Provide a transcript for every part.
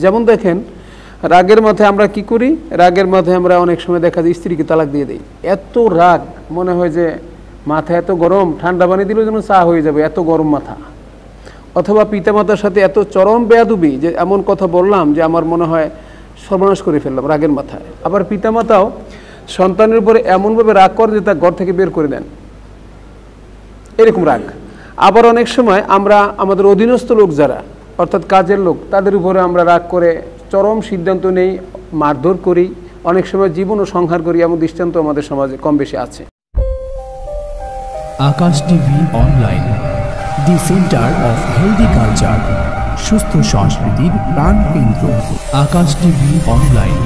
যেমন দেখেন, রাগের মাথায় আমরা কি করি? রাগের মাথায় আমরা অনেক সময় দেখা যায় স্ত্রীকে তালাক দিয়ে দিই। এত রাগ, মনে হয় যে মাথা এত গরম, ঠান্ডা পানি দিলেও যেন চা হয়ে যাবে, এত গরম মাথা। অথবা পিতামাতার সাথে এত চরম বেয়াদবি যে এমন কথা বললাম যে আমার মনে হয় সর্বনাশ করে ফেললাম, রাগের মাথায়। আবার পিতামাতাও সন্তানের উপরে এমনভাবে রাগ করে যে তার ঘর থেকে বের করে দেন, এরকম রাগ। আবার অনেক সময় আমরা আমাদের অধীনস্থ লোক যারা, অর্থাৎ কাজের লোক, তাদের উপরে আমরা রাগ করে চরম সিদ্ধান্ত নেই, মারধর করি, অনেক সময় জীবনও সংহার করি, এমন দৃষ্টান্ত আমাদের সমাজে কম বেশি আছে। Akash TV online, the centre of healthy culture, সুস্থ সংস্কৃতির প্রাণ কেন্দ্র। Akash TV online,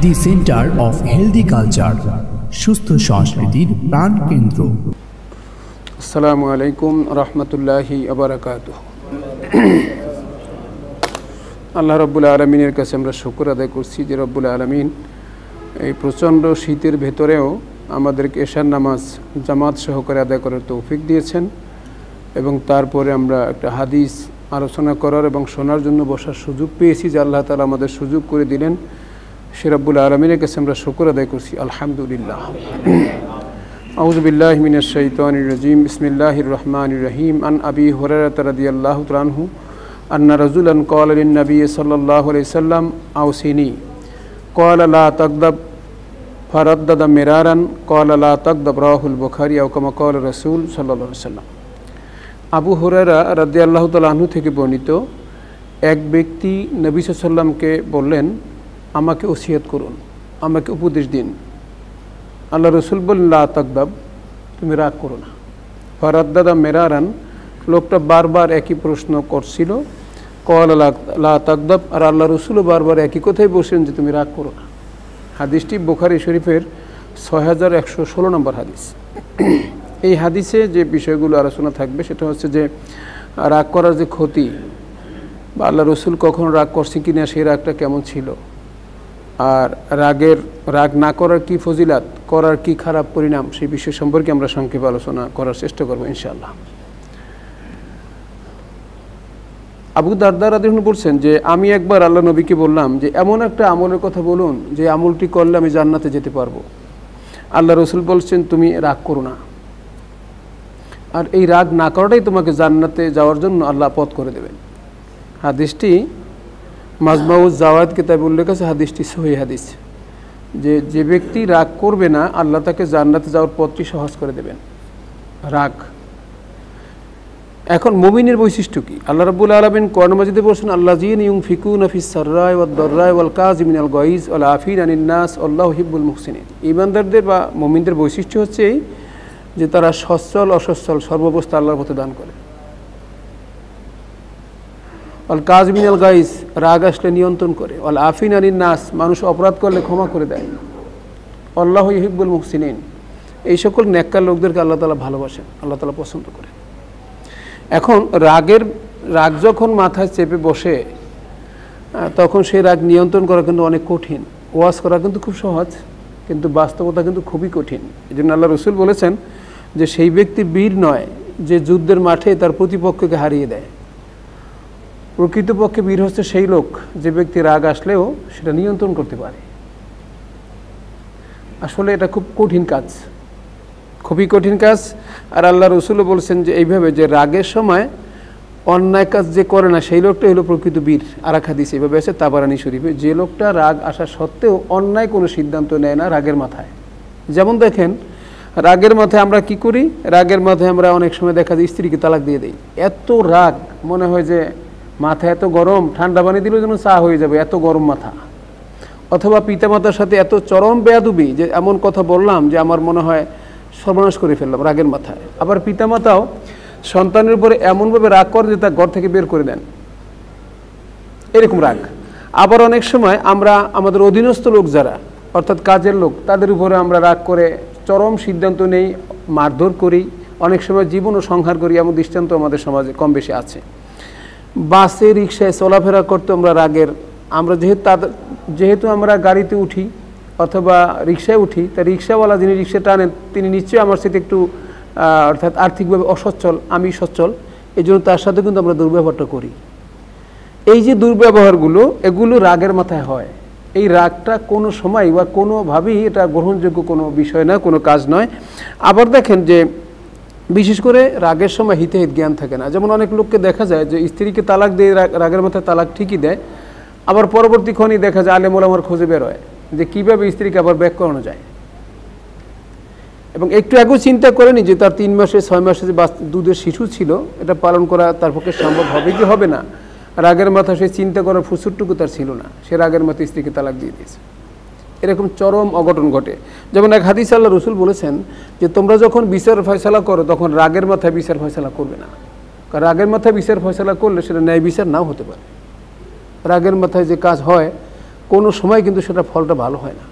the centre of healthy culture, সুস্থ সংস্কৃতির প্রাণ কেন্দ্র। আসসালামু আলাইকুম রহমতুল্লাহি ওয়া বারাকাতুহু। আল্লাহ রাব্বুল আলামিনের কাছে আমরা শুকর আদায় করছি যে রাব্বুল আলামিন এই প্রচণ্ড শীতের ভেতরেও আমাদেরকে এশার নামাজ জামাত সহকারে আদায় করার তৌফিক দিয়েছেন, এবং তারপরে আমরা একটা হাদিস আলোচনা করার এবং শোনার জন্য বসার সুযোগ পেয়েছি, যে আল্লাহ তাআলা আমাদের সুযোগ করে দিলেন। সে রাব্বুল আলামিনের কাছে আমরা শুকর আদায় করছি, আলহামদুলিল্লাহ। আউযু বিল্লাহি মিনাশ শাইতানির রাজিম, বিসমিল্লাহির রহমানির রহিম। আন আবি হুরায়রা রাদিয়াল্লাহু তাআলা আনহু আন্না রাজুলান ক্বালা লিন নবী সাল্লাল্লাহু আলাইহি সাল্লাম আওসিনি ক্বালা লা তাগদাব ফারাদ্দাদা মিরারান ক্বালা লা তাগদাব, রাওয়াহুল বুখারী আও কামা ক্বালা রাসূল সাল্লাল্লাহু আলাইহি সাল্লাম। আবু হুরায়রা রাদিয়াল্লাহু তাআলা আনহু থেকে বর্ণিত, এক ব্যক্তি নবী সাল্লাল্লাহু আলাইহি সাল্লামকে বললেন, আমাকে ওসিয়ত করুন, আমাকে উপদেশ দিন। আল্লাহ রসুল বললেন, লা তাগদাব, তুমি রাগ করো না। ফারাদ্দাদা মিরারান, লোকটা বারবার একই প্রশ্ন করছিল, ক্বালা লা তাগদাব, আর আল্লাহ রসুলও বারবার একই কথাই বলছেন যে তুমি রাগ করো না। হাদিসটি বুখারী শরীফের 6116 নম্বর হাদিস। এই হাদিসে যে বিষয়গুলো আলোচনা থাকবে সেটা হচ্ছে যে রাগ করার যে ক্ষতি, বা আল্লাহ রসুল কখন রাগ করছে কিনা, সেই রাগটা কেমন ছিল, আর রাগ না করার কি ফজিলাত, করার কি খারাপ পরিণাম, সেই বিষয় সম্পর্কে আমরা সংক্ষেপে আলোচনা করার চেষ্টা করবো ইনশাআল্লাহ। আবু দারদা রাদিয়াল্লাহু আনহু বলছেন যে আমি একবার আল্লাহ নবীকে বললাম যে এমন একটা আমলের কথা বলুন যে আমলটি করলে আমি জান্নাতে যেতে পারবো। আল্লাহ রসুল বলছেন, তুমি রাগ করো না, আর এই রাগ না করাটাই তোমাকে জান্নাতে যাওয়ার জন্য আল্লাহ পথ করে দেবেন। হাদিসটি মাজমাউজ জাওয়াদ কিতাবে উল্লেখ আছে, হাদিসটি সহিহ হাদিস, যে ব্যক্তি রাগ করবে না আল্লাহ তাকে জান্নাতে যাওয়ার পথটি সহজ করে দেবেন। রাগ। এখন মুমিনের বৈশিষ্ট্য কি? আল্লাহ রাব্বুল আলামিন কোরআন মাজিদে বলেছেন, আল্লাযীনা ইউনফিকুনা ফিস সাররাই ওয়াদ দাররাই ওয়াল কাযিমিনাল গায়জ ওয়াল আফিনা আনিন নাস আল্লাহু ইউহিব্বুল মুহসিনিন। ঈমানদারদের বা মুমিনদের বৈশিষ্ট্য হচ্ছে এই যে তারা সচ্ছল অসচ্ছল সর্বাবস্থা আল্লাহর পথে দান করে। ওয়াল কাযিমিনাল গায়জ, রাগ আসলে নিয়ন্ত্রণ করে। ওয়াল আফিনা আনিন নাস, মানুষ অপরাধ করলে ক্ষমা করে দেয়। আল্লাহু ইউহিব্বুল মুহসিনিন, এই সকল নেককার লোকদেরকে আল্লাহ তাআলা ভালোবাসেন, আল্লাহ তাআলা পছন্দ করেন। এখন রাগ যখন মাথায় চেপে বসে, তখন সেই রাগ নিয়ন্ত্রণ করা কিন্তু অনেক কঠিন। ওয়াজ করা কিন্তু খুব সহজ, কিন্তু বাস্তবতা কিন্তু খুবই কঠিন। এই জন্য আল্লাহ রসুল বলেছেন যে সেই ব্যক্তি বীর নয় যে যুদ্ধের মাঠে তার প্রতিপক্ষকে হারিয়ে দেয়। প্রকৃতপক্ষে বীর হচ্ছে সেই লোক যে ব্যক্তি রাগ আসলেও সেটা নিয়ন্ত্রণ করতে পারে। আসলে এটা খুব কঠিন কাজ, খুবই কঠিন কাজ। আর আল্লাহ রসুলও বলছেন যে এইভাবে, যে রাগের সময় অন্যায় কাজ যে করে না সেই লোকটা হলো প্রকৃত বীর। আর এক হাদিস এইভাবে আছে তাবারানী শরীফে, যে লোকটা রাগ আসা সত্ত্বেও অন্যায় কোনো সিদ্ধান্ত নেয় না রাগের মাথায়। যেমন দেখেন, রাগের মাথায় আমরা কি করি? রাগের মাথায় আমরা অনেক সময় দেখা যায় স্ত্রীকে তালাক দিয়ে দিই। এত রাগ, মনে হয় যে মাথা এত গরম, ঠান্ডা পানি দিলেও যেন চা হয়ে যাবে, এত গরম মাথা। অথবা পিতামাতার সাথে এত চরম বেয়াদবি যে এমন কথা বললাম যে আমার মনে হয় সর্বনাশ করে ফেললাম, রাগের মাথায়। আবার পিতামাতাও সন্তানের উপরে এমনভাবে রাগ করে যে তার ঘর থেকে বের করে দেন, এরকম রাগ। আবার অনেক সময় আমরা আমাদের অধীনস্থ লোক যারা, অর্থাৎ কাজের লোক, তাদের উপরে আমরা রাগ করে চরম সিদ্ধান্ত নেই, মারধর করি, অনেক সময় জীবনও সংহার করি, এমন দৃষ্টান্ত আমাদের সমাজে কম বেশি আছে। বাসে রিক্সায় চলাফেরা করতে আমরা আমরা যেহেতু আমরা গাড়িতে উঠি অথবা রিক্সায় উঠি, তা রিক্সাওয়ালা যিনি রিক্সা টানেন তিনি নিশ্চয়ই আমার সাথে একটু অর্থাৎ আর্থিকভাবে অসচ্ছল, আমি সচ্ছল, এই জন্য তার সাথে কিন্তু আমরা দুর্ব্যবহারটা করি। এই যে দুর্ব্যবহারগুলো, এগুলো রাগের মাথায় হয়। এই রাগটা কোনো সময় বা কোনোভাবেই এটা গ্রহণযোগ্য কোনো বিষয় না, কোনো কাজ নয়। আবার দেখেন যে বিশেষ করে রাগের সময় হিতাহিত জ্ঞান থাকে না। যেমন অনেক লোককে দেখা যায় যে স্ত্রীকে তালাক দিয়ে রাগের মাথায় তালাক ঠিকই দেয়, আবার পরবর্তীক্ষণই দেখা যায় আলেম ওলামার খোঁজে বেরোয় যে কীভাবে স্ত্রীকে আবার ব্যাক করানো যায়। এবং একটু আগেও চিন্তা করেনি যে তার 3 মাসে 6 মাসে যে দুধের শিশু ছিল, এটা পালন করা তার পক্ষে সম্ভব হবে কি হবে না। রাগের মাথা সে চিন্তা করার ফুসুরটুকু তার ছিল না, সে রাগের মাথায় স্ত্রীকে তালাক দিয়ে দিয়েছে। এরকম চরম অঘটন ঘটে। যেমন এক হাদিস আল্লাহ রসুল বলেছেন যে তোমরা যখন বিচার ফয়সালা করো তখন রাগের মাথায় বিচার ফয়সালা করবে না, কারণ রাগের মাথায় বিচার ফয়সালা করলে সেটা ন্যায় বিচার নাও হতে পারে। রাগের মাথায় যে কাজ হয় কোনো সময় কিন্তু সেটা ফলটা ভালো হয় না।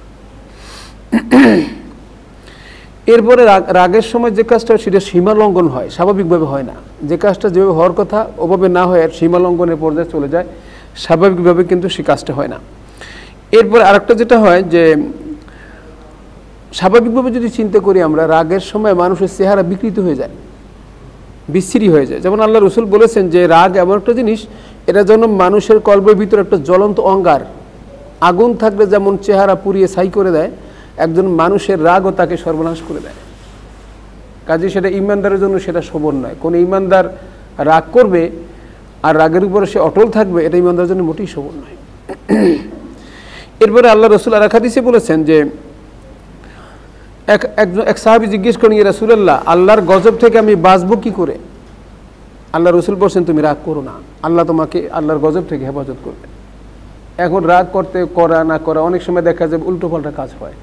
এরপরে রাগের সময় যে কাজটা সেটা সীমা লঙ্ঘন হয়, স্বাভাবিকভাবে হয় না। যে কাজটা যেভাবে হওয়ার কথা ওভাবে না হয়, আর সীমা লঙ্ঘনের পর্যায়ে চলে যায়, স্বাভাবিকভাবে কিন্তু সে কাজটা হয় না। এরপরে আরেকটা যেটা হয় যে স্বাভাবিকভাবে যদি চিন্তা করি আমরা, রাগের সময় মানুষের চেহারা বিকৃত হয়ে যায়, বিচ্ছিরি হয়ে যায়। যেমন আল্লাহ রসুল বলেছেন যে রাগ এমন একটা জিনিস, এটা যেন মানুষের কল্পের ভিতরে একটা জ্বলন্ত অঙ্গার। আগুন থাকলে যেমন চেহারা পুড়িয়ে ছাই করে দেয়, একজন মানুষের রাগও তাকে সর্বনাশ করে দেয়। কাজে সেটা ইমানদারের জন্য সেটা শোভন নয়। কোনো ইমানদার রাগ করবে আর রাগের উপরে সে অটল থাকবে, এটা ইমানদারের জন্য মোটেই শোভন নয়। এরপরে আল্লাহ রসুল আর এক হাদিসে বলেছেন যে এক সাহাবী জিজ্ঞেস করেন, ইয়া রাসূলুল্লাহ, আল্লাহর গজব থেকে আমি বাঁচবো কি করে? আল্লাহ রসুল বলছেন তুমি রাগ করো না, আল্লাহ তোমাকে আল্লাহর গজব থেকে হেফাজত করবে। এখন রাগ করা না করা অনেক সময় দেখা যায় উল্টো পাল্টা কাজ হয়।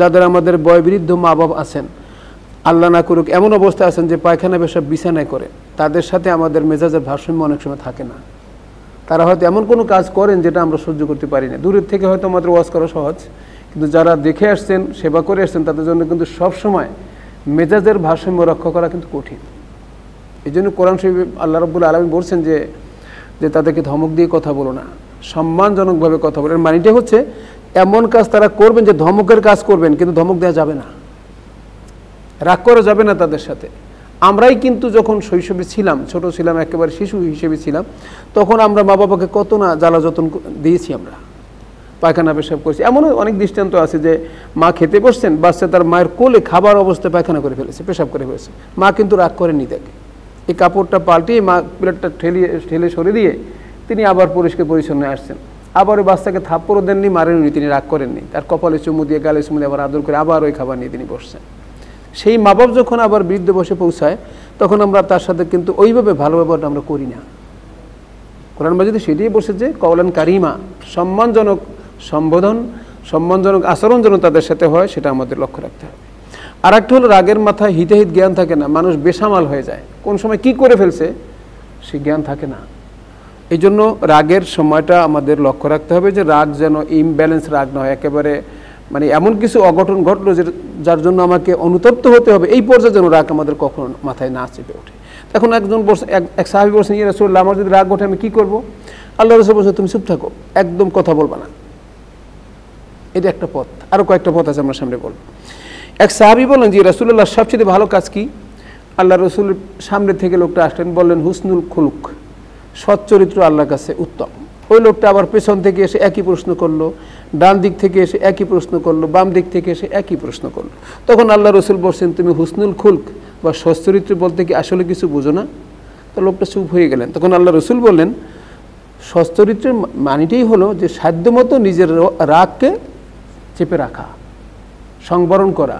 যাদের আমাদের বয়োবৃদ্ধ মা বাবা আছেন, আল্লাহ না করুক এমন অবস্থা আছেন যে পায়খানা পেশাব বিছানায় করে, তাদের সাথে আমাদের মেজাজের ভারসাম্য অনেক সময় থাকে না। তারা হয়তো এমন কোনো কাজ করেন যেটা আমরা সহ্য করতে পারি না। দূরের থেকে হয়তো আমাদের ওয়াজ করা সহজ, কিন্তু যারা দেখে আসছেন, সেবা করে আসছেন, তাদের জন্য কিন্তু সবসময় মেজাজের ভারসাম্য রক্ষা করা কিন্তু কঠিন। এই জন্য কোরআন শরীফে আল্লাহ রাব্বুল আলামিন বলছেন যে তাদেরকে ধমক দিয়ে কথা বলো না, সম্মানজনকভাবে কথা বলেন। মানেটা হচ্ছে এমন কাজ তারা করবেন যে ধমকের কাজ করবেন, কিন্তু ধমক দেওয়া যাবে না, রাগ করা যাবে না তাদের সাথে। আমরাই কিন্তু যখন শৈশবে ছিলাম, ছোট ছিলাম, একেবারে শিশু হিসেবে ছিলাম, তখন আমরা মা বাবাকে কত না জ্বালা যতন দিয়েছি, আমরা পায়খানা পেশাব করেছি। এমনও অনেক দৃষ্টান্ত আছে যে মা খেতে বসছেন, বাচ্চা তার মায়ের কোলে খাবার অবস্থায় পায়খানা করে ফেলেছে, পেশাব করে ফেলেছে, মা কিন্তু রাগ করেননি তাকে। এই কাপড়টা পাল্টিয়ে মা প্লেটটা ঠেলে সরে দিয়ে তিনি আবার পরিষ্কার পরিচ্ছন্ন আসছেন। আবার ওই বাচ্চাকে থাপ্পড়ও দেননি, মারেননি, তিনি রাগ করেননি। তার কপালে চুমু দিয়ে, গালে চুমু দিয়ে আবার আদর করে আবার ওই খাবার নিয়ে তিনি বসছেন। সেই মা বাপ যখন আবার বৃদ্ধ বসে পৌঁছায়, তখন আমরা তার সাথে কিন্তু ওইভাবে ভালো ব্যবহারটা আমরা করি না। কোরআন মাজিদে সেটাই বসেছে, কওলান কারিমা, সম্মানজনক সম্বোধন, সম্মানজনক আচরণ যেন তাদের সাথে হয়, সেটা আমাদের লক্ষ্য রাখতে হবে। আর একটা হলো রাগের মাথায় হিতাহিত জ্ঞান থাকে না, মানুষ বেসামাল হয়ে যায়, কোন সময় কি করে ফেলছে সে জ্ঞান থাকে না। এই জন্য রাগের সময়টা আমাদের লক্ষ্য রাখতে হবে যে রাগ যেন ইমব্যালেন্স রাগ নয়, একেবারে মানে এমন কিছু অঘটন ঘটলো যার জন্য আমাকে অনুতপ্ত হতে হবে, এই পর্যায়ে যেন রাগ আমাদের কখনো মাথায় না চেপে ওঠে। এখন এক সাহাবী বলছেন, ইয়া রাসূলুল্লাহ, আমার যদি রাগ ওঠে আমি কী করবো? আল্লাহ রাসূল বলছেন তুমি চুপ থাকো, একদম কথা বলবা না। এটা একটা পথ, আরও কয়েকটা পথ আছে, আমরা সামনে বলবো। এক সাহাবী বললেন যে রাসূলুল্লাহ, সবচেয়ে ভালো কাজ কি? আল্লাহ রসুলের সামনে থেকে লোকটা আসলেন, বললেন হুসনুল খুলুক, সৎ চরিত্র আল্লাহর কাছে উত্তম। ওই লোকটা আবার পেছন থেকে এসে একই প্রশ্ন করলো, ডান দিক থেকে এসে একই প্রশ্ন করলো, বাম দিক থেকে এসে একই প্রশ্ন করলো। তখন আল্লাহ রসুল বলছেন, তুমি হুসনুল খুলক বা সৎ চরিত্র বলতে কি আসলে কিছু বোঝো না? তো লোকটা চুপ হয়ে গেলেন। তখন আল্লাহ রসুল বললেন, সৎ চরিত্রের মানেটাই হলো যে সাধ্যমতো নিজের রাগকে চেপে রাখা, সংবরণ করা,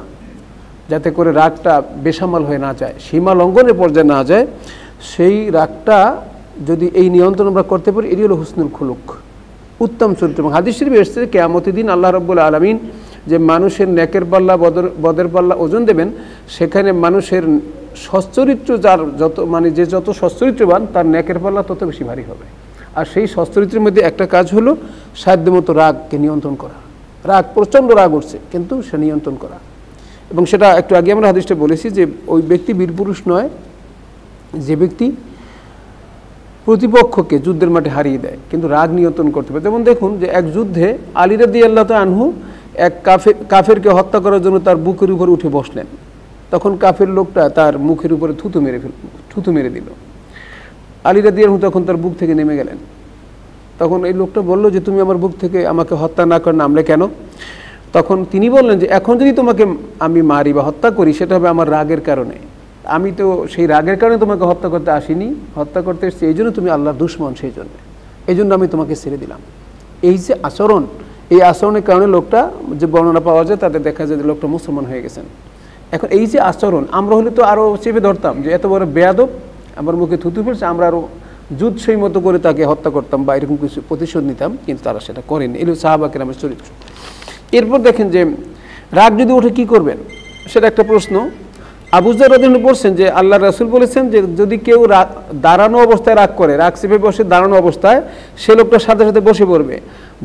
যাতে করে রাগটা বেসামাল হয়ে না যায়, সীমা লঙ্ঘনের পর্যায়ে না যায়। সেই রাগটা যদি এই নিয়ন্ত্রণ আমরা করতে পারি, এটি হলো হুসনুল খুলুক, উত্তম চরিত্র। এবং হাদিস শরীফে এসেছে কিয়ামতের দিন আল্লাহ রাব্বুল আলামিন যে মানুষের নেকের পাল্লা বদের পাল্লা ওজন দেবেন, সেখানে মানুষের সচ্চরিত্র যার যত সচ্চরিত্রবান, তার নেকের পাল্লা তত বেশি ভারী হবে। আর সেই সচ্চরিত্রের মধ্যে একটা কাজ হলো সাধ্যমতো রাগকে নিয়ন্ত্রণ করা। রাগ, প্রচণ্ড রাগ উঠছে, কিন্তু সে নিয়ন্ত্রণ করা। এবং সেটা একটু আগে আমরা হাদিসটা বলেছি যে ওই ব্যক্তি বীরপুরুষ নয় যে ব্যক্তি প্রতিপক্ষকে যুদ্ধের মাঠে হারিয়ে দেয়, কিন্তু রাগ নিয়ন্ত্রণ করতে পারে। যেমন দেখুন যে এক যুদ্ধে আলী রাদিয়াল্লাহু আনহু এক কাফেরকে হত্যা করার জন্য তার বুকের উপর উঠে বসলেন। তখন কাফের লোকটা তার মুখের উপরে থুতু মেরে দিল। আলী রাদিয়াল্লাহু আনহু তখন তার বুক থেকে নেমে গেলেন। তখন এই লোকটা বলল যে তুমি আমার বুক থেকে আমাকে হত্যা না করে নামলে কেন? তখন তিনি বললেন যে এখন যদি তোমাকে আমি মারি বা হত্যা করি সেটা হবে আমার রাগের কারণে, আমি তো সেই রাগের কারণে তোমাকে হত্যা করতে আসিনি, হত্যা করতে এসেছি এই জন্য তুমি আল্লাহর দুশমন, সেই জন্য, এই জন্য আমি তোমাকে ছেড়ে দিলাম। এই যে আচরণ, এই আচরণের কারণে লোকটা যে বর্ণনা পাওয়া যায় তাতে দেখা যায় যে লোকটা মুসলমান হয়ে গেছেন। এখন এই যে আচরণ, আমরা হলে তো আরও চেপে ধরতাম যে এত বড় বেয়াদব, আমার মুখে থুতু ফেলছে, আমরা আরও যুদ্ধই মতো করে তাকে হত্যা করতাম বা এরকম কিছু প্রতিশোধ নিতাম, কিন্তু তারা সেটা করেনি। এগুলো সাহাবা কেরামের চরিত্র। এরপর দেখেন যে রাগ যদি ওঠে কী করবেন, সেটা একটা প্রশ্ন। আবু যর রাদিয়াল্লাহু আনহু বলছেন যে আল্লাহ রাসূল বলেছেন যে যদি কেউ দাঁড়ানো অবস্থায় রাগ করে, রাগ চেপে বসে দাঁড়ানো অবস্থায়, সে লোকটার সাথে সাথে বসে পড়বে।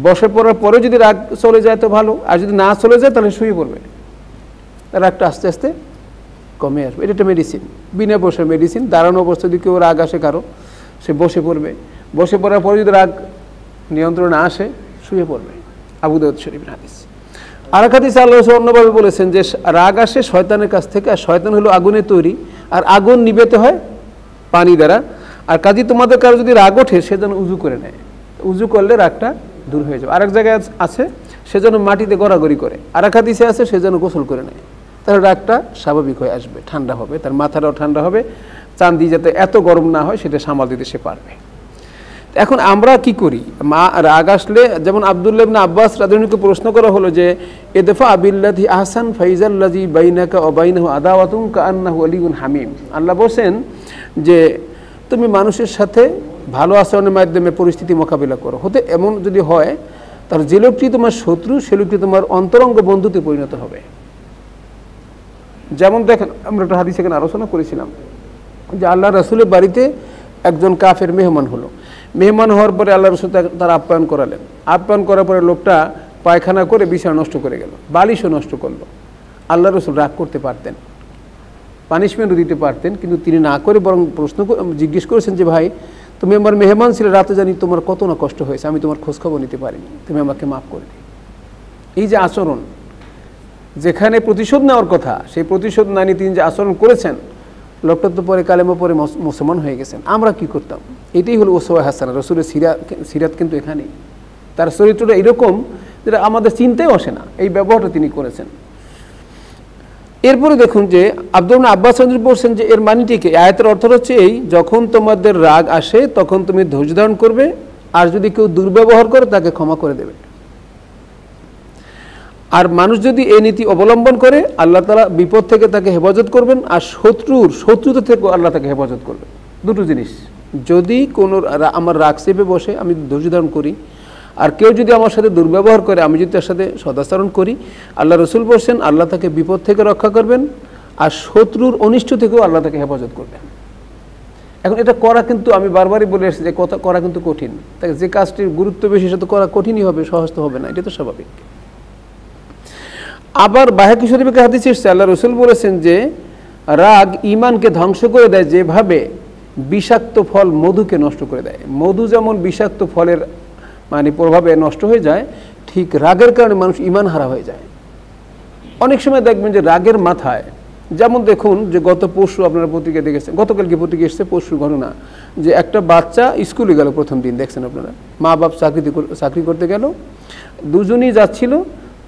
বসে পড়ার পরে যদি রাগ চলে যায় তো ভালো, আর যদি না চলে যায় তাহলে শুয়ে পড়বে, রাগটা আস্তে আস্তে কমে আসবে। এটা একটা মেডিসিন, বিনা বসে মেডিসিন। দাঁড়ানো অবস্থায় যদি কেউ রাগ আসে কারো, সে বসে পড়বে, বসে পড়ার পরে যদি রাগ নিয়ন্ত্রণে আসে শুয়ে পড়বে। আবু দাউদ শরীফের হাদিস। আর এক হাদিসে আল্লাহ রাসূল অন্যভাবে বলেছেন যে রাগ আসে শয়তানের কাছ থেকে, আর শয়তান হলো আগুনের তৈরি, আর আগুন নিবেতে হয় পানি দ্বারা। আর কাজী তোমাদের কারো যদি রাগ ওঠে সে যেন উজু করে নেয়, উজু করলে রাগটা দূর হয়ে যাবে। আরেক জায়গায় আছে সে যেন মাটিতে গড়াগড়ি করে, আর এক হাদিসে আছে সে যেন গোসল করে নেয়, তাহলে রাগটা স্বাভাবিক হয়ে আসবে, ঠান্ডা হবে, তার মাথাটাও ঠান্ডা হবে, চান্দি যাতে এত গরম না হয় সেটা সামাল দিতে সে পারবে। এখন আমরা কি করি, রাগ আসলে যেমন আব্দুল্লাহ ইবনে আব্বাস রাদিয়াল্লাহু আনহুকে প্রশ্ন করা হলো যে ইদফা বিল্লাযী আহসান ফাইজাল্লাযী বাইনাকা ওয়া বাইনাহু আদাওয়াতুন কাআন্নাহু ওয়ালিয়ুন হামীম। আল্লাহ বলেন যে তুমি মানুষের সাথে ভালো আচরণের মাধ্যমে পরিস্থিতি মোকাবিলা করো। হতে এমন যদি হয় তাহলে যে লোকটি তোমার শত্রু সে লোকটি তোমার অন্তরঙ্গ বন্ধুতে পরিণত হবে। যেমন দেখেন, আমরা একটা হাদিস এখানে আলোচনা করেছিলাম যে আল্লাহ রাসূলের বাড়িতে একজন কাফের মেহমান হলো। মেহমান হওয়ার পরে আল্লাহ রাসূল তার আপ্যায়ন করালেন। আপ্যায়ন করার পরে লোকটা পায়খানা করে বিছানা নষ্ট করে গেল, বালিশও নষ্ট করলো। আল্লাহ রাসূল রাগ করতে পারতেন, পানিশমেন্টও দিতে পারতেন, কিন্তু তিনি না করে বরং জিজ্ঞেস করেছেন যে ভাই তুমি আমার মেহমান ছিলে, রাতে জানি তোমার কত না কষ্ট হয়েছে, আমি তোমার খোঁজখবর নিতে পারিনি, তুমি আমাকে মাফ করে দিই। এই যে আচরণ, যেখানে প্রতিশোধ নেওয়ার কথা সেই প্রতিশোধ না নিয়ে তিনি যে আচরণ করেছেন, লোকটা তো পরে কালেমা পরে মুসলমান হয়ে গেছেন। আমরা কি করতাম? এটাই হলো উসওয়া হাসানা। রাসূলের সিরাত কিন্তু এখানেই, তার চরিত্রটা এরকম যেটা আমাদের চিন্তায় আসে না, এই ব্যবহারটা তিনি করেছেন। এরপরে দেখুন যে আব্দুল্লাহ ইবনে আব্বাস বলছেন যে এর মানেটিকে, আয়াতের অর্থ হচ্ছে এই, যখন তোমাদের রাগ আসে তখন তুমি ধৈর্য ধারণ করবে, আর যদি কেউ দুর্ব্যবহার করে তাকে ক্ষমা করে দেবে। আর মানুষ যদি এই নীতি অবলম্বন করে আল্লাহ তাআলা বিপদ থেকে তাকে হেফাজত করবেন, আর শত্রুতা থেকে আল্লাহ তাকে হেফাজত করবেন। দুটো জিনিস, যদি কোনো আমার রাগ চেপে বসে আমি ধৈর্য ধারণ করি, আর কেউ যদি আমার সাথে দুর্ব্যবহার করে আমি যদি তার সাথে সদাচরণ করি, আল্লাহ রাসূল বলছেন আল্লাহ তাকে বিপদ থেকে রক্ষা করবেন, আর শত্রুর অনিষ্ট থেকেও আল্লাহ তাকে হেফাজত করবেন। এখন এটা করা কিন্তু আমি বারবারই বলে এসেছি যে কথা করা কিন্তু কঠিন, তাই যে কাজটির গুরুত্ব বেশি সেটা করা কঠিনই হবে, সহজ তো হবে না, এটা তো স্বাভাবিক। আবার বায়হাকী শরীফে হাদিস এসেছে আল্লাহ রাসূল বলেছেন যে রাগ ঈমানকে ধ্বংস করে দেয়, যেভাবে বিষাক্ত ফল মধুকে নষ্ট করে দেয়। মধু যেমন বিষাক্ত ফলের প্রভাবে নষ্ট হয়ে যায়, ঠিক রাগের কারণে মানুষ ঈমান হারা হয়ে যায়। অনেক সময় দেখবেন যে রাগের মাথায়, যেমন দেখুন যে গত পরশু আপনারা পত্রিকা দেখেছেন, গতকালকে পত্রিকা এসেছে পরশু ঘটনা, যে একটা বাচ্চা স্কুলে গেল প্রথম দিন, দেখছেন আপনারা, মা বাপ চাকরি করতে গেল, দুজনই যাচ্ছিল,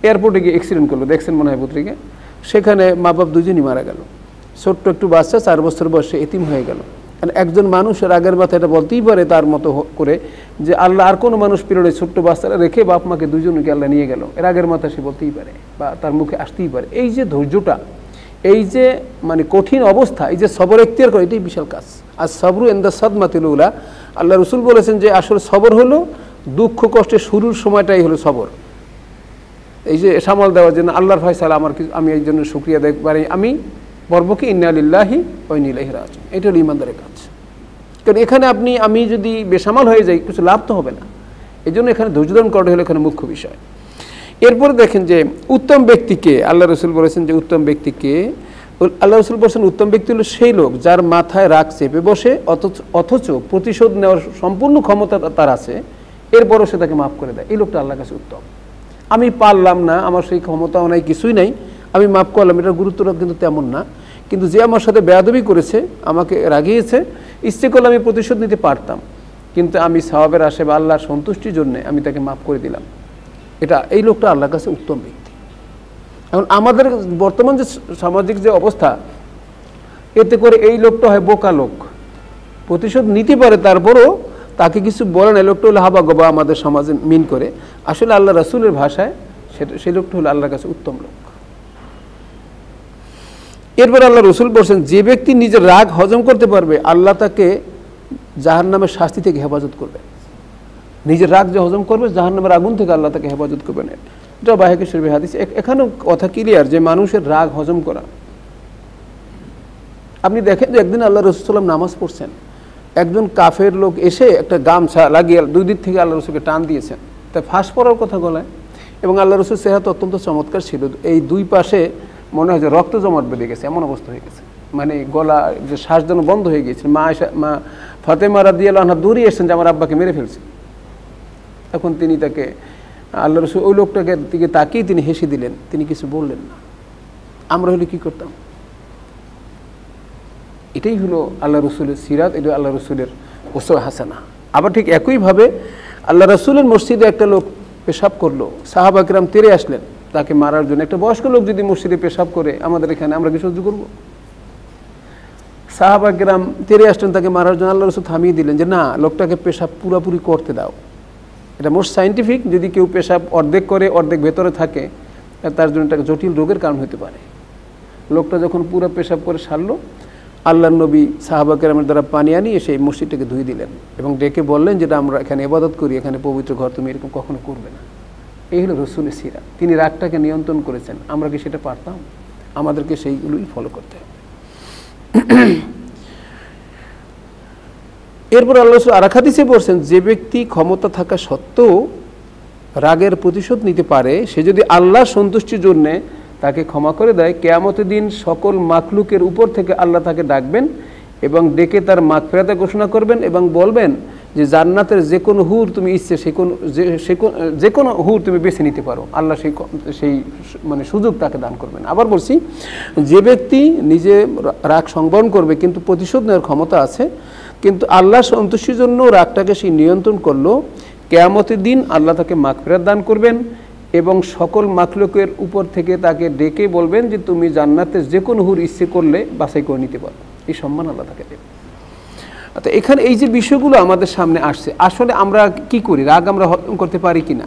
এয়ারপোর্টে গিয়ে অ্যাক্সিডেন্ট করলো, দেখছেন মনে হয় পত্রিকায়। সেখানে মা বাপ দুজনই মারা গেল, ছোট্ট একটু বাচ্চা 4 বছর বয়সে এতিম হয়ে গেল। একজন মানুষের আগের মাথায় এটা বলতেই পারে তার মতো করে যে আল্লাহ আর কোনো মানুষ পিরোড়ে ছোট্ট বাচ্চারা রেখে বাপ মাকে দুজনকে আল্লাহ নিয়ে গেল, এর আগের মাথা সে বলতেই পারে বা তার মুখে আসতেই পারে। এই যে ধৈর্যটা, এই যে কঠিন অবস্থা, এই যে সবর এখতিয়ার করে, এটাই বিশাল কাজ। আর সবরু ইনদা সাদমাতিল উলা, আল্লাহ রাসূল বলেছেন যে আসলে সবর হলো দুঃখ কষ্টের শুরুর সময়টাই হলো সবর। এই যে সামাল দেওয়ার জন্য আল্লাহর ফয়সালা আমার কিছু, আমি এই জন্য শুকরিয়া আদায় পারি, আমি বলবো কি ইন্না লিল্লাহি ওয়া ইন্না ইলাইহি রাজিউন, এটা হলো ইমানদারের কাজ। কারণ এখানে আমি যদি বেসামাল হয়ে যাই কিছু লাভ তো হবে না, এই জন্য এখানে ধৈর্য ধারণ করা হলো এখানে মুখ্য বিষয়। এরপরে দেখেন যে উত্তম ব্যক্তিকে আল্লাহ রাসূল বলেছেন যে উত্তম ব্যক্তিকে, আল্লাহ রাসূল বলেছেন উত্তম ব্যক্তি হলো সেই লোক যার মাথায় রাগ চেপে বসে অথচ প্রতিশোধ নেওয়ার সম্পূর্ণ ক্ষমতা তার আছে, এরপরও সে তাকে মাফ করে দেয়। এই লোকটা আল্লাহর কাছে উত্তম। আমি পারলাম না, আমার সেই ক্ষমতাও নাই, কিছুই নাই, আমি মাফ করলাম, এটার গুরুত্বটা কিন্তু তেমন না। কিন্তু যে আমার সাথে বেয়াদবি করেছে, আমাকে রাগিয়েছে, ইচ্ছে করলে আমি প্রতিশোধ নিতে পারতাম, কিন্তু আমি সওয়াবের আশে বা আল্লাহর সন্তুষ্টির জন্য আমি তাকে মাফ করে দিলাম, এই লোকটা আল্লাহর কাছে উত্তম ব্যক্তি। এখন আমাদের বর্তমান যে সামাজিক যে অবস্থা, এতে করে এই লোকটা হয় বোকা লোক, প্রতিশোধ নিতে পারে, তারপরও তাকে কিছু বলে না, লোকটা হলো হাবা গোবা আমাদের সমাজে মিন করে। আসলে আল্লাহ রাসূলের ভাষায় সেই লোকটা হলো আল্লাহর কাছে উত্তম লোক। এরপর আল্লাহ রসুল বলছেন, যে ব্যক্তি নিজের রাগ হজম করতে পারবে আল্লাহ তাকে জাহান্নামের শাস্তি থেকে হেফাজত করবে। নিজের রাগ যে হজম করবে জাহান্নামের আগুন থেকে আল্লাহ তাকে হেফাজত করবেন। এটা বাহেকে শরীফে হাদিস। এখানেও কথা ক্লিয়ার যে মানুষের রাগ হজম করা। আপনি দেখেন যে একদিন আল্লাহ রসুল সাল্লাম নামাজ পড়ছেন, একজন কাফের লোক এসে একটা গামছা লাগিয়ে দুই দিক থেকে আল্লাহ রসুলকে টান দিয়েছেন, তাই ফাঁস পড়ার কথা গলায়। এবং আল্লাহ রসুল চেহারা অত্যন্ত চমৎকার ছিল, এই দুই পাশে মনে হয় যে রক্ত জমাট বেঁধে গেছে, এমন অবস্থা হয়ে গেছে, মানে গলা যে শ্বাস যেন বন্ধ হয়ে গিয়েছে। মা ফাতেমা রাদিয়াল্লাহু আনহা দৌড়িয়ে এসেছেন যে আমার আব্বাকে মেরে ফেলছে। তখন তিনি তাকে আল্লাহ রসুল ওই লোকটাকে দিকে তাকিয়ে তিনি হেসে দিলেন, তিনি কিছু বললেন না। আমরা হলে কি করতাম? এটাই হলো আল্লাহ রসুলের সিরাত, এটা আল্লাহ রসুলের উসওয়া হাসানা। আবার ঠিক একইভাবে আল্লাহ রসুলের মসজিদে একটা লোক পেশাব করলো, সাহাবা কিরাম তেড়ে আসলেন তাকে মারার জন্য। একটা বয়স্ক লোক যদি মসজিদে পেশাব করে আমাদের এখানে, আমরা কি সহ্য করবো? সাহাবা কিরাম তেড়ে আসলেন তাকে মারার জন্য, আল্লাহ রসুল থামিয়ে দিলেন যে না, লোকটাকে পেশাব পুরোপুরি করতে দাও। এটা মোস্ট সায়েন্টিফিক। যদি কেউ পেশাব অর্ধেক করে অর্ধেক ভেতরে থাকে, তার জন্য একটা জটিল রোগের কারণ হতে পারে। লোকটা যখন পুরো পেশাব করে সারলো, আল্লাহর নবী সাহাবা কেরামের দ্বারা পানি আনিয়ে সেই মসজিদটাকে ধুয়ে দিলেন এবং ডেকে বললেন, যেটা আমরা এখানে ইবাদত করি, এখানে পবিত্র ঘর, তুমি এরকম কখনো করবে না। এই হলো রসুলের সিরাত। তিনি রাগটাকে নিয়ন্ত্রণ করেছেন। আমরা কি সেটা পারতাম? আমাদেরকে সেইগুলোই ফলো করতে হবে। এরপর আল্লাহ রাসূল আরেক হাদিসে বলছেন, যে ব্যক্তি ক্ষমতা থাকা সত্ত্বেও রাগের প্রতিশোধ নিতে পারে, সে যদি আল্লাহর সন্তুষ্টির জন্যে তাকে ক্ষমা করে দেয়, কিয়ামতের দিন সকল মাখলুকের উপর থেকে আল্লাহ তাকে ডাকবেন এবং ডেকে তার মাগফিরাত ঘোষণা করবেন এবং বলবেন যে জান্নাতের যে কোনো হুর তুমি ইচ্ছে যে কোনো হুর তুমি বেছে নিতে পারো। আল্লাহ সেই মানে সুযোগ তাকে দান করবেন। আবার বলছি, যে ব্যক্তি নিজে রাগ সংবরণ করবে কিন্তু প্রতিশোধ নেওয়ার ক্ষমতা আছে, কিন্তু আল্লাহর সন্তুষ্টির জন্য রাগটাকে সেই নিয়ন্ত্রণ করলো, কিয়ামতের দিন আল্লাহ তাকে মাগফিরাত দান করবেন এবং সকল মাখলুকের উপর থেকে তাকে ডেকে বলবেন যে তুমি জান্নাতের যে কোনো হুর ইচ্ছে করলে বাছাই করে নিতে পারো। এই সম্মান আল্লাহ তাকে দেবে। তো এখানে এই যে বিষয়গুলো আমাদের সামনে আসছে, আসলে আমরা কি করি? রাগ আমরা হজম করতে পারি কিনা?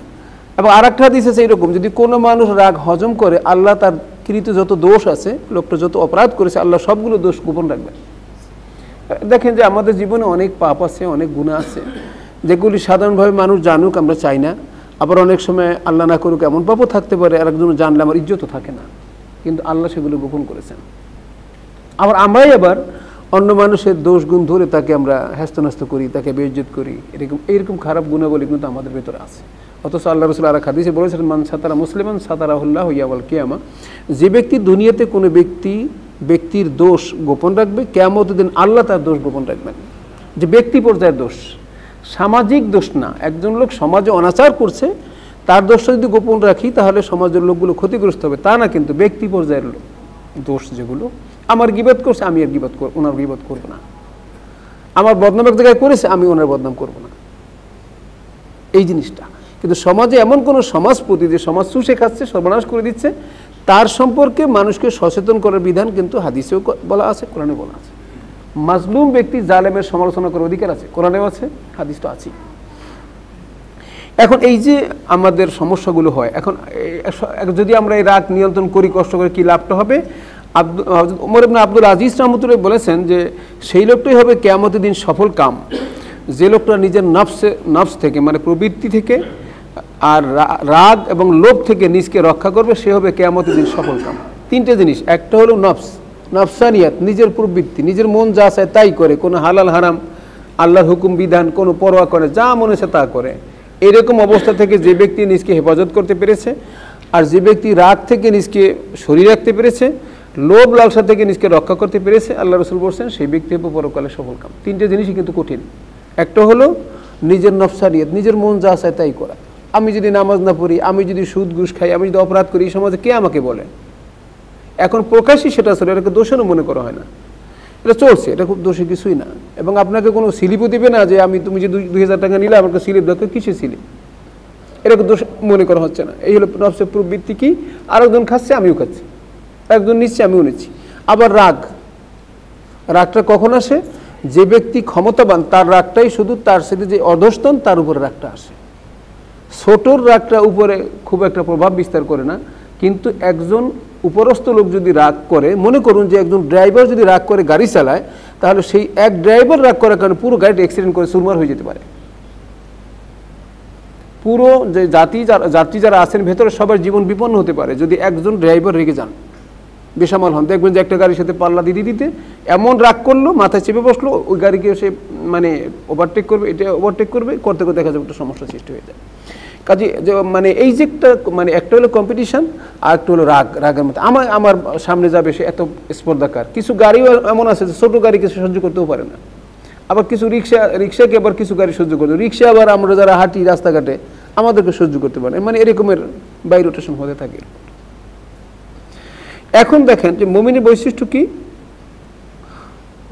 এবং আরেকটা হাদিস আছে এইরকম, যদি কোনো মানুষ রাগ হজম করে, আল্লাহ তার কৃত যত দোষ আছে, লোকটা যত অপরাধ করেছে, আল্লাহ সবগুলো দোষ গোপন রাখবেন। দেখেন যে আমাদের জীবনে অনেক পাপ আছে, অনেক গুনাহ আছে, যেগুলি সাধারণভাবে মানুষ জানুক আমরা চাই না। আবার অনেক সময় আল্লাহ না করুক এমন পাপও থাকতে পারে, আর একজন জানলে আমার ইজ্জতও থাকে না, কিন্তু আল্লাহ সেগুলো গোপন করেছেন। আবার আমরাই আবার অন্য মানুষের দোষ গুণ ধরে তাকে আমরা হ্যাস্তন্যস্ত করি, তাকে বেইজ্জত করি। এইরকম খারাপ গুণাবলী কিন্তু আমাদের ভেতরে আছে। অথচ আল্লাহ রাসূল আরেক হাদিসে বলেছেন, মান সাতারা মুসলিমান সাতারাহুল্লাহু ইয়াওমাল কিয়ামা, যে ব্যক্তি দুনিয়াতে কোনো ব্যক্তির দোষ গোপন রাখবে, কিয়ামতের দিন আল্লাহ তার দোষ গোপন রাখবেন। যে ব্যক্তি পর্যায়ের দোষ, সামাজিক দোষ না। একজন লোক সমাজে অনাচার করছে, তার দোষটা যদি গোপন রাখি তাহলে সমাজের লোকগুলো ক্ষতিগ্রস্ত হবে, তা না। কিন্তু ব্যক্তি পর্যায়ের দোষ যেগুলো, আমার গীবত করছে আমি আর ওনার গীবত করবো না, আমার বদনাম এক জায়গায় করেছে আমি ওনার বদনাম করবো না, এই জিনিসটা। কিন্তু সমাজে এমন কোনো সমাজপতি যে সমাজ চুষে খাচ্ছে, সর্বনাশ করে দিচ্ছে, তার সম্পর্কে মানুষকে সচেতন করার বিধান কিন্তু হাদিসেও বলা আছে, কোরআনে বলা আছে। মাজলুম ব্যক্তি জালেমের সমালোচনা করার অধিকার আছে, কোরআনেও আছে, হাদিস তো আছে। এখন এই যে আমাদের সমস্যাগুলো হয়, এখন যদি আমরা এই রাগ নিয়ন্ত্রণ করি, কষ্ট করে, কি লাভটা হবে? ওমর ইবনে আব্দুল আজিজ রাহমাতুল্লাহ বলেছেন যে সেই লোকটাই হবে কিয়ামতের দিন সফল কাম, যে লোকটা নিজের নফস থেকে মানে প্রবৃত্তি থেকে আর রাগ এবং লোভ থেকে নিজকে রক্ষা করবে, সে হবে কিয়ামতের দিন সফল কাম। তিনটে জিনিস, একটা হলো নফসানিয়াত, নিজের প্রবৃত্তি, নিজের মন যা চায় তাই করে, কোনো হালাল হারাম আল্লাহর হুকুম বিধান কোনো পরোয়া করে, যা মনে হচ্ছে তা করে। এরকম অবস্থা থেকে যে ব্যক্তি নিজকে হেফাজত করতে পেরেছে, আর যে ব্যক্তি রাগ থেকে নিজকে সরিয়ে রাখতে পেরেছে, লোভ লালসা থেকে নিজকে রক্ষা করতে পেরেছে, আল্লাহ রাসূল বলছেন সেই ব্যক্তি হবে পরকালে সফল কাম। তিনটে জিনিসই কিন্তু কঠিন। একটা হলো নিজের নফসানিয়াত, নিজের মন যা চায় তাই করা। আমি যদি নামাজ না পড়ি, আমি যদি সুদ ঘুষ খাই, আমি যদি অপরাধ করি, এই সমাজে কে আমাকে বলে? এখন প্রকাশ্যই সেটা আসলে এটাকে দোষেরও মনে করা হয় না। এটা চলছে, এটা খুব দোষী কিছুই না। এবং আপনাকে কোনো স্লিপও দেবে না যে তুমি যে 2000 টাকা নিলে আমাকে স্লিপ দরকার, কিসের স্লিপ, এরকম দোষ মনে করা হচ্ছে না। এই হলো নফসের প্রবৃত্তি কি, আরেকজন খাচ্ছে আমিও খাচ্ছি, একজন নিচ্ছে আমিও নিচ্ছি। আবার রাগটা কখন আসে? যে ব্যক্তি ক্ষমতাবান তার রাগটাই শুধু, তার সাথে যে অধস্তন তার উপরে রাগটা আসে। ছোটর রাগটা উপরে খুব একটা প্রভাব বিস্তার করে না, কিন্তু একজন উপরস্থ লোক যদি রাগ করে, মনে করুন যে একজন ড্রাইভার যদি রাগ করে গাড়ি চালায়, তাহলে সেই এক ড্রাইভার রাগ করার কারণে পুরো গাড়িটা অ্যাক্সিডেন্ট করে চুরমার হয়ে যেতে পারে। পুরো যে যাত্রী যারা আছেন ভেতরে সবার জীবন বিপন্ন হতে পারে যদি একজন ড্রাইভার রেগে যান, বেসামাল হন। দেখবেন যে একটা গাড়ির সাথে পাল্লা দিতে এমন রাগ করলো, মাথায় চেপে বসলো, ওই গাড়িকে সে মানে ওভারটেক করবে, এটা ওভারটেক করবে, করতে করতে দেখা যাবে একটা সমস্যা সৃষ্টি হয়ে যায়। কাজে যে মানে এই যে একটা হলো কম্পিটিশন, আর একটা হলো রাগের মধ্যে আমার সামনে যাবে সে এত স্পর্ধাকার। কিছু গাড়িও এমন আছে যে ছোটো গাড়ি কিছু সহ্য করতেও পারে না, আবার কিছু রিক্সাকে আবার কিছু গাড়ি সহ্য করতে, রিক্সা আবার আমরা যারা হাঁটি রাস্তাঘাটে আমাদেরকে সহ্য করতে পারে, মানে এরকমের বাই রোটেশন হতে থাকে। এখন দেখেন যে মুমিনের বৈশিষ্ট্য কি,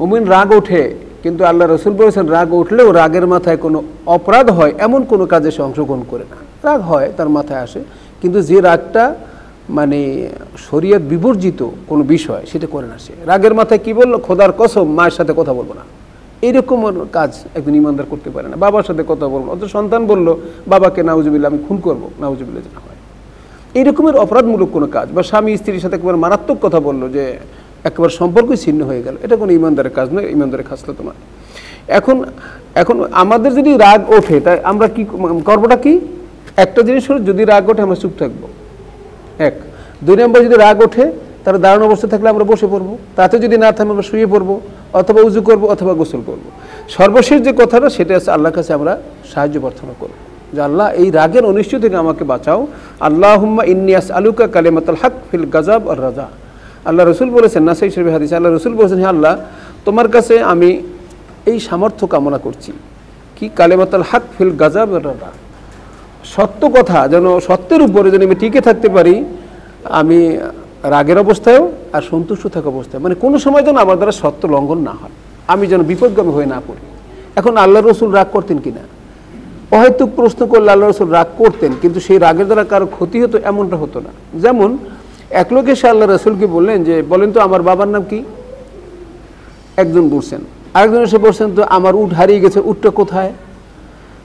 মুমিন রাগ ওঠে, কিন্তু আল্লাহ রসুল বলেছেন রাগ উঠলেও রাগের মাথায় কোনো অপরাধ হয় এমন কোনো কাজে সে অংশগ্রহণ করে না। রাগ হয় তার মাথায় আসে, কিন্তু যে রাগটা মানে শরীয়ত বিবর্জিত কোনো বিষয় সেটা করে না। সে রাগের মাথায় কি বললো, খোদার কসম মায়ের সাথে কথা বলবো না, এইরকম কাজ একজন ইমানদার করতে পারে না। বাবার সাথে কথা বলবো, অত সন্তান বললো বাবাকে নাউজুবিল্লাহ আমি খুন করবো, নাউজুবিল্লাহ যেটা হয়, এইরকমের অপরাধমূলক কোনো কাজ, বা স্বামী স্ত্রীর সাথে একবার মারাত্মক কথা বললো যে একবার সম্পর্কই ছিন্ন হয়ে গেল, এটা কোনো ইমানদারের কাজ নয়, ইমানদারের খাসলত নয়। এখন আমাদের যদি রাগ ওঠে তাই আমরা কি করবোটা কি, একটা জিনিস হলো যদি রাগ ওঠে আমরা চুপ থাকবো, এক। 2 নম্বর যদি রাগ ওঠে তাহলে দাঁড়ানো অবস্থা থাকলে আমরা বসে পড়বো, তাতে যদি না থাকলে আমরা শুয়ে পড়বো, অথবা উজু করবো, অথবা গোসল করবো। সর্বশেষ যে কথাটা সেটা আছে আল্লাহর কাছে আমরা সাহায্য প্রার্থনা করবো যে আল্লাহ এই রাগের অনিশ্চয় থেকে আমাকে বাঁচাও। আল্লাহুম্মা ইন্নী আসআলুকা কালিমাতাল হক ফিল গাযাব আর রাজা। আল্লাহ রসুল বলেছেন নাসাই শরীফ হাদিস, আল্লাহ রসুল বলেছেন হে আল্লাহ তোমার কাছে আমি এই সামর্থ্য কামনা করছি, কি কালিমাতাল হক ফিল গাযাব আর রাজা, সত্য কথা যেন, সত্যের উপরে যেন আমি টিকে থাকতে পারি, আমি রাগের অবস্থায়ও আর সন্তুষ্ট থাকা অবস্থায়, মানে কোনো সময় যেন আমার দ্বারা সত্য লঙ্ঘন না হয়, আমি যেন বিপদগামী হয়ে না পড়ি। এখন আল্লাহ রসুল রাগ করতেন কিনা, অহেতুক প্রশ্ন করলে আল্লাহ রসুল রাগ করতেন, কিন্তু সেই রাগের দ্বারা কারো ক্ষতি হতো এমনটা হতো না। যেমন এক লোক এসে আল্লাহ রসুলকে বললেন যে বলেন তো আমার বাবার নাম কি, একজন বলছেন, আরেকজন এসে বলছেন তো আমার উট হারিয়ে গেছে, উটটা কোথায়।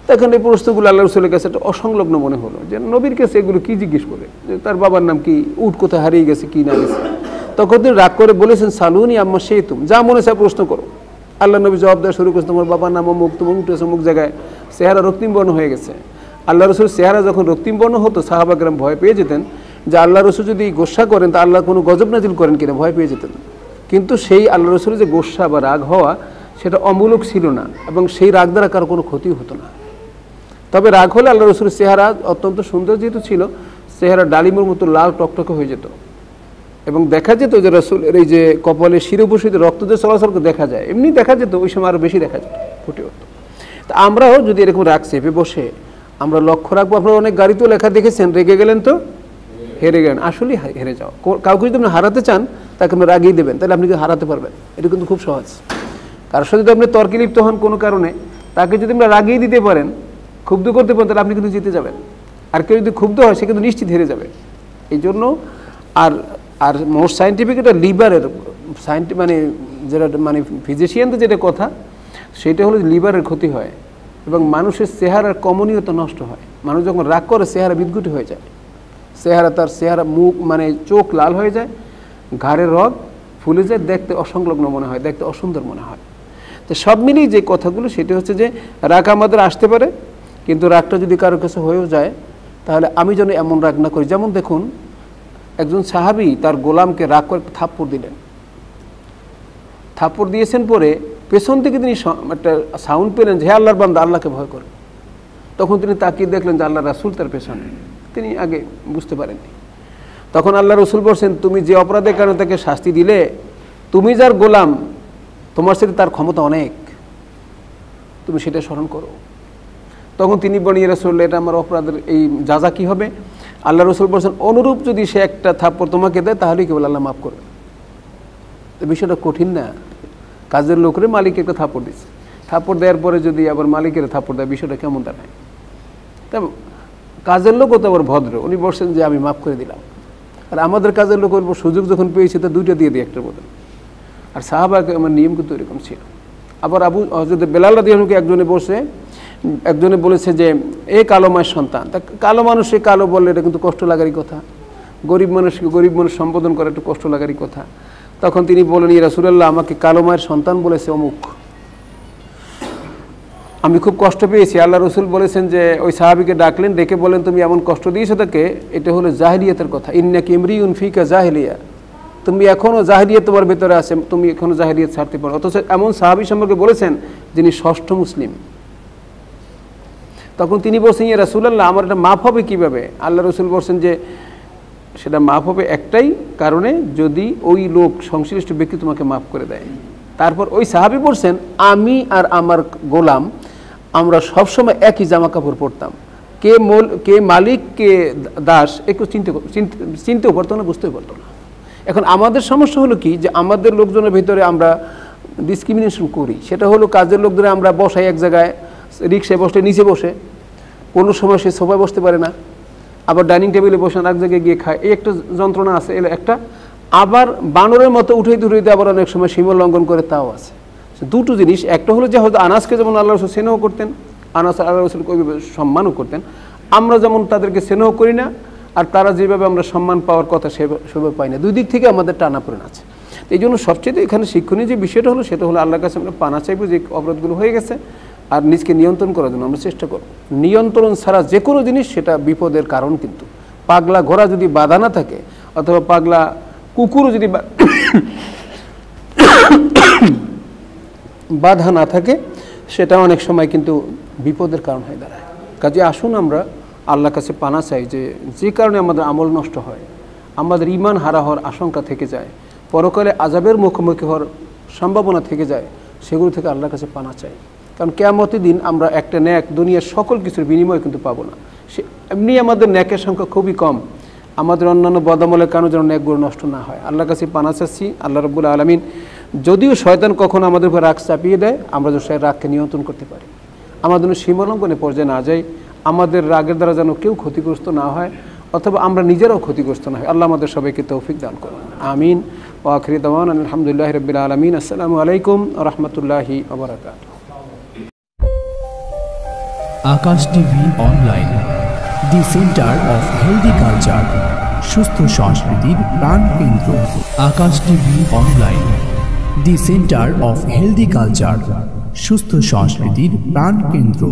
তখন এই প্রশ্নগুলো আল্লাহ রসুলের কাছে একটা অসংলগ্ন মনে হলো, যে নবীর কাছে এগুলো কি জিজ্ঞেস করে, যে তার বাবার নাম কি, উট কোথায় হারিয়ে গেছে কি না গেছে। তখন তিনি রাগ করে বলেছেন সালুনি আম্মা সেই তুম, যা মনে চায় প্রশ্ন করো। আল্লাহ নবী জবাব দেওয়া শুরু করেছে তোমার বাবার নাম অমুক, তোমার উঠ আছে অমুক জায়গায়, চেহারা রক্তিম বর্ণ হয়ে গেছে। আল্লাহ রসুল চেহারা যখন রক্তিম বর্ণ হতো সাহাবাকেরাম ভয় পেয়ে যেতেন যে আল্লাহ রসুল যদি গোস্বা করেন তা আল্লাহ কোনো গজব নাজিল করেন কিনা, ভয় পেয়ে যেতেন। কিন্তু সেই আল্লাহ রসুলের যে গোস্বা বা রাগ হওয়া সেটা অমূলক ছিল না, এবং সেই রাগ দ্বারা কারো কোনো ক্ষতি হতো না। তবে রাগ হলে আল্লাহ রসুলের চেহারা অত্যন্ত সুন্দর যেহেতু ছিল, চেহারা ডালিমের মতো লাল টকটকে হয়ে যেত, এবং দেখা যেত যে রসুলের এই যে কপালে শিরোপশিতে রক্ত যে চলাচল দেখা যায়, এমনি দেখা যেত, ওই সময় আরও বেশি দেখা যেত, ফুটে উঠত। তা আমরাও যদি এরকম রাগ চেপে বসে আমরা লক্ষ্য রাখবো, আপনারা অনেক গাড়িতেও লেখা দেখেছেন রেগে গেলেন তো হেরে গেলেন, আসলেই হেরে যাও। কাউকে যদি আপনি হারাতে চান তাকে আপনি রাগিয়ে দেবেন, তাহলে আপনি হারাতে পারবেন, এটা কিন্তু খুব সহজ। কারোর সাথে যদি আপনি তর্কে লিপ্ত হন কোনো কারণে, তাকে যদি আপনি রাগিয়ে দিতে পারেন, ক্ষুব্ধ করতে পারেন, তাহলে আপনি কিন্তু জিতে যাবেন। আর কেউ যদি ক্ষুব্ধ হয় সে কিন্তু নিশ্চিত হেরে যাবে। এই জন্য আর মোস্ট সায়েন্টিফিক এটা লিভারের মানে যেটা মানে ফিজিশিয়ানদের যেটা কথা, সেটা হলো লিভারের ক্ষতি হয় এবং মানুষের চেহারার কমনীয়তা নষ্ট হয়। মানুষ যখন রাগ করে চেহারা বিদ্যুৎ হয়ে যায়, তার চেহারা মুখ মানে চোখ লাল হয়ে যায়, ঘাড়ের রগ ফুলে যায়, দেখতে অসংলগ্ন মনে হয়, দেখতে অসুন্দর মনে হয়। তো সব মিলিয়ে যে কথাগুলো সেটা হচ্ছে যে রাগ আমাদের আসতে পারে, কিন্তু রাগটা যদি কারোর কাছে হয়েও যায় তাহলে আমি যেন এমন রাগ না করি। যেমন দেখুন একজন সাহাবী তার গোলামকে রাগ করে থাপ্পড় দিলেন, থাপ্পড় দিয়েছেন, পরে পেছন থেকে তিনি একটা সাউন্ড পেলেন যে হে আল্লাহর বান্দা আল্লাহকে ভয় করে। তখন তিনি তাকিয়ে দেখলেন যে আল্লাহ রাসূল তার পেছনে, তিনি আগে বুঝতে পারেননি। তখন আল্লাহ রসুল বলছেন তুমি যে অপরাধের কারণে তাকে শাস্তি দিলে, তুমি যার গোলাম তোমার সাথে তার ক্ষমতা অনেক, তুমি সেটা স্মরণ করো। তখন তিনি বলেন ইয়া রাসূলুল্লাহ এটা আমার অপরাধের এই যাজা কি হবে? আল্লাহ রসুল বলছেন অনুরূপ যদি সে একটা থাপ্পড় তোমাকে দেয় তাহলেই কেবল আল্লাহ মাফ করবে। তো বিষয়টা কঠিন না, কাজের লোকের মালিক একটা থাপ্পড় দিচ্ছে, থাপ্পড় দেওয়ার পরে যদি আবার মালিকের থাপ্পড় দেয়, বিষয়টা কেমন দাঁড়ায়? তা কাজের লোকও তো আবার ভদ্র, উনি বলছেন যে আমি মাফ করে দিলাম। আর আমাদের কাজের লোক সুযোগ যখন পেয়েছে তো দুইটা দিয়ে দিই একটার বদলে। আর সাহাবাকে আমার নিয়ম কিন্তু এরকম ছিল। আবার হযরত বেলাল রাদিয়াল্লাহু আনহু একজনে বসে, একজনে বলেছে যে এ কালো মায়ের সন্তান। তা কালো মানুষে কালো বললে এটা কিন্তু কষ্ট লাগারই কথা, গরিব মানুষকে গরিব মানুষ সম্বোধন করা একটু কষ্ট লাগারই কথা। তখন তিনি বলেন, ইয়া রাসূলুল্লাহ, আমাকে কালো মায়ের সন্তান বলেছে অমুক, আমি খুব কষ্ট পেয়েছি। আল্লাহ রসুল বলেছেন যে ওই সাহাবীকে ডাকলেন, ডেকে বলেন তুমি এমন কষ্ট দিয়েছো তাকে, এটা হলো জাহিলিয়াতের কথা। ইন্নাকা ইমরিউন ফিকা জাহিলিয়া, তুমি এখনো জাহিলিয়াত তোমার ভেতরে আছে, তুমি এখনো জাহিলিয়াত ছাড়তে পারো। অথচ এমন সাহাবী সম্পর্কে বলেছেন যিনি ষষ্ঠ মুসলিম। তখন তিনি বলছেন, ইয়া রাসূলুল্লাহ, আমার এটা মাফ হবে কিভাবে? আল্লাহ রসুল বলছেন যে সেটা মাফ হবে একটাই কারণে, যদি ওই লোক সংশ্লিষ্ট ব্যক্তি তোমাকে মাফ করে দেয়। তারপর ওই সাহাবী বলছেন, আমি আর আমার গোলাম আমরা সবসময় একই জামা কাপড় পরতাম, কে মালিক কে দাস একটু চিনতেও পারতো না, বুঝতেও পারতো না। এখন আমাদের সমস্যা হলো কি, যে আমাদের লোকজনের ভিতরে আমরা ডিসক্রিমিনেশন করি। সেটা হলো কাজের লোকদের আমরা বসাই এক জায়গায়, রিক্সায় বসলে নিচে বসে, কোনো সময় সে সোফায় বসতে পারে না, আবার ডাইনিং টেবিলে বসে এক জায়গায় গিয়ে খায়, এই একটা যন্ত্রণা আছে এর একটা। আবার বানরের মতো উঠাইতে উঠাইতে আবার অনেক সময় সীমা লঙ্ঘন করে, তাও আছে। দুটো জিনিস, একটা হলো যে হয়তো আনাসকে যেমন আল্লাহ রসুল স্নেহ করতেন, আনাস আল্লাহ রসুল সম্মানও করতেন, আমরা যেমন তাদেরকে স্নেহ করি না, আর তারা যেভাবে আমরা সম্মান পাওয়ার কথা সেভাবে পাই না। দুই দিক থেকে আমাদের টানাপোড়েন আছে। এই জন্য সবচেয়ে এখানে শিক্ষণীয় যে বিষয়টা হলো, সেটা হলো আল্লাহর কাছে আমরা পানা চাইবো যে অপরাধগুলো হয়ে গেছে, আর নিজকে নিয়ন্ত্রণ করার জন্য আমরা চেষ্টা করব। নিয়ন্ত্রণ ছাড়া যে কোনো জিনিস সেটা বিপদের কারণ। কিন্তু পাগলা ঘোড়া যদি বাধা না থাকে, অথবা পাগলা কুকুরও যদি বাধা না থাকে, সেটা অনেক সময় কিন্তু বিপদের কারণ হয়ে দাঁড়ায়। কাজে আসুন আমরা আল্লাহর কাছে পানা চাই যে কারণে আমাদের আমল নষ্ট হয়, আমাদের ঈমান হারা হওয়ার আশঙ্কা থেকে যায়, পরকালে আযাবের মুখোমুখি হওয়ার সম্ভাবনা থেকে যায়, সেগুলো থেকে আল্লাহর কাছে পানা চাই। কারণ কিয়ামতের দিন আমরা একটা ন্যাক দুনিয়ার সকল কিছুর বিনিময় কিন্তু পাবো না। এমনি আমাদের ন্যাকের সংখ্যা খুবই কম, আমাদের অন্যান্য বদামলের কারণে যেন ন্যাকগুলো নষ্ট না হয়। আল্লাহর কাছে পানা চাচ্ছি, আল্লাহ রাব্বুল আলামিন যদিও শয়তান কখনো আমাদের উপর রাগ চাপিয়ে দেয়, আমরা যেন সেই রাগকে নিয়ন্ত্রণ করতে পারি, আমাদের যেন সীমালঙ্ঘনের পর্যায়ে না যাই, আমাদের রাগের দ্বারা যেন কেউ ক্ষতিগ্রস্ত না হয়, অথবা আমরা নিজেরাও ক্ষতিগ্রস্ত না হয়। আল্লাহ আমাদের সবাইকে তৌফিক দান করুন, আমিন। ওয়া আখিরু দাওয়ানা আলহামদুলিল্লাহি রাব্বিল আলামিন। আসসালামু আলাইকুম ওয়া রাহমাতুল্লাহি ওয়া বারাকাতুহু। Akash TV online, the centre of healthy culture, সুস্থ সংস্কৃতির প্রাণ কেন্দ্র। Akash TV online, the centre of healthy culture, সুস্থ সংস্কৃতির প্রাণ কেন্দ্র।